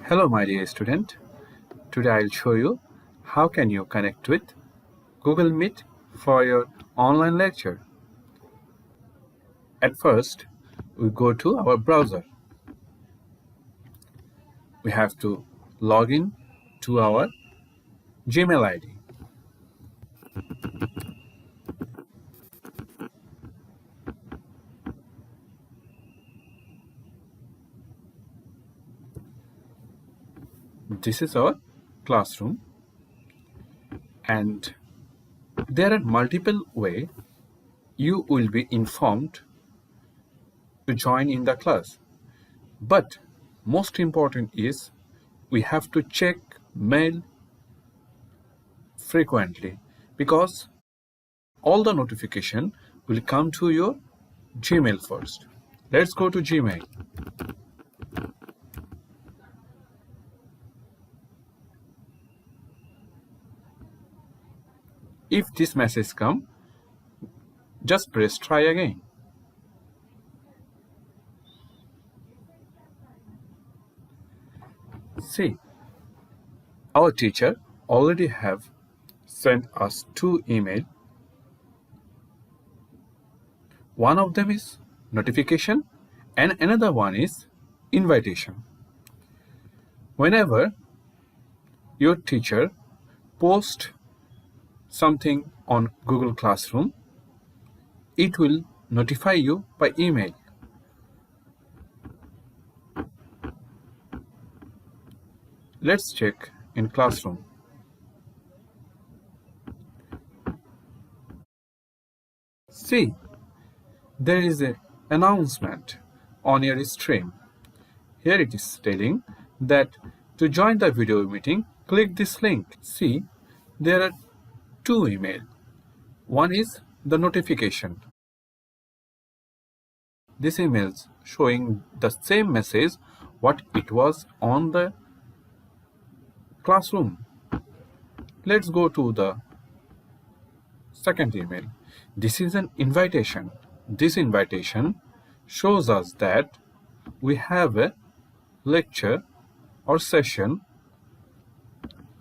Hello my dear student. Today I'll show you how can you connect with Google Meet for your online lecture. At first, we go to our browser. We have to log in to our Gmail ID. This is our classroom, and there are multiple ways you will be informed to join in the class. But most important is we have to check mail frequently because all the notification will come to your Gmail first. Let's go to Gmail. If this message come, just press try again. See, our teacher already have sent us 2 emails. One of them is notification and another one is invitation. Whenever your teacher posts something on Google Classroom, it will notify you by email. Let's check in Classroom. See, there is an announcement on your stream. Here it is telling that to join the video meeting, click this link. See, there are 2 emails. One is the notification. This email is showing the same message what it was on the classroom. Let's go to the second email. This is an invitation. This invitation shows us that we have a lecture or session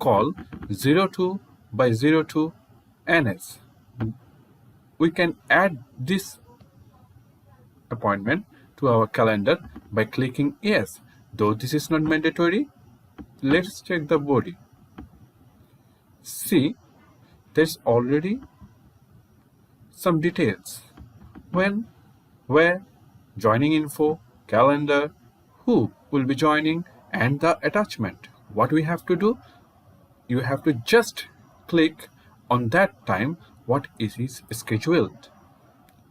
called 02 by 02 NS. We can add this appointment to our calendar by clicking yes. Though this is not mandatory, let's check the body. See, there's already some details. When, where, joining info, calendar, who will be joining, and the attachment. What we have to do? You have to just click on that time what is scheduled.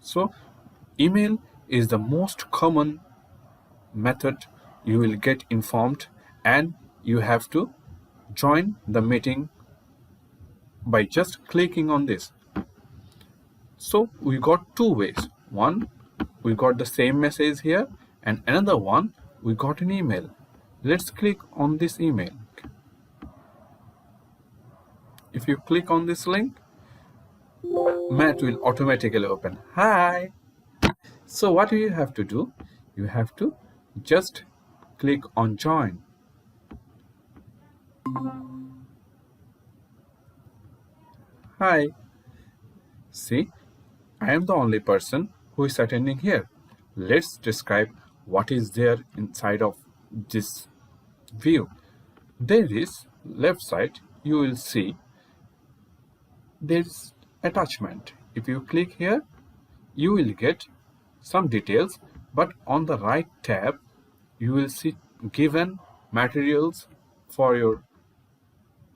So, email is the most common method you will get informed, and you have to join the meeting by just clicking on this. So we got 2 ways. One, we got the same message here, and another one, we got an email. Let's click on this email. If you click on this link, Matt will automatically open. Hi! So what do you have to do? You have to just click on join. Hi! See, I am the only person who is attending here. Let's describe what is there inside of this view. There is left side, you will see there is attachment. If you click here, you will get some details, but on the right tab, you will see given materials for your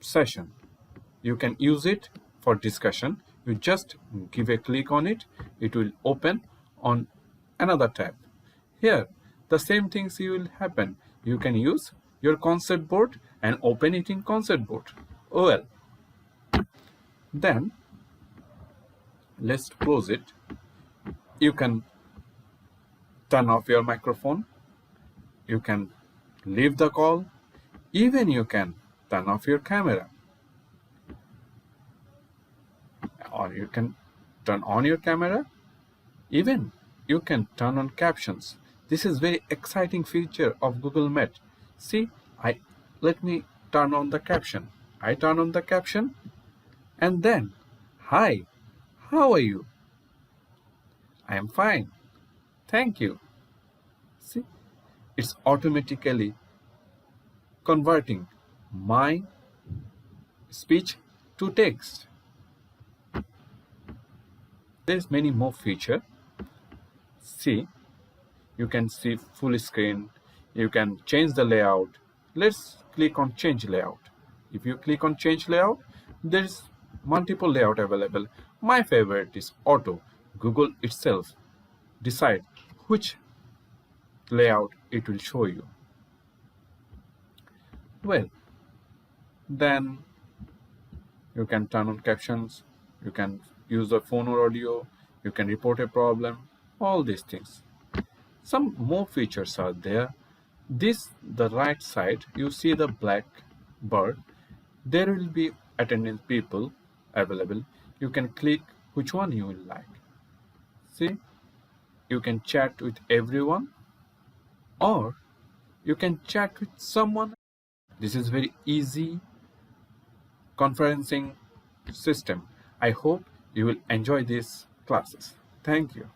session. You can use it for discussion. You just give a click on it, it will open on another tab. Here, the same things will happen. You can use your concept board and open it in concept board. Well, then let's close it. You can turn off your microphone. You can leave the call. Even you can turn off your camera. Or you can turn on your camera. Even you can turn on captions. This is very exciting feature of Google Meet. See, I let me turn on the caption. I turn on the caption and then, hi, how are you? I am fine. Thank you. See, it's automatically converting my speech to text. There's many more feature. See, you can see full screen. You can change the layout. Let's click on change layout. If you click on change layout, there's multiple layout available. My favorite is auto. Google itself decide which layout it will show you. Well, then you can turn on captions, you can use the phone or audio, you can report a problem, all these things. Some more features are there. The right side, you see the black bird. There will be attendance people available. You can click which one you will like. See, you can chat with everyone or you can chat with someone. This is very easy conferencing system. I hope you will enjoy these classes. Thank you.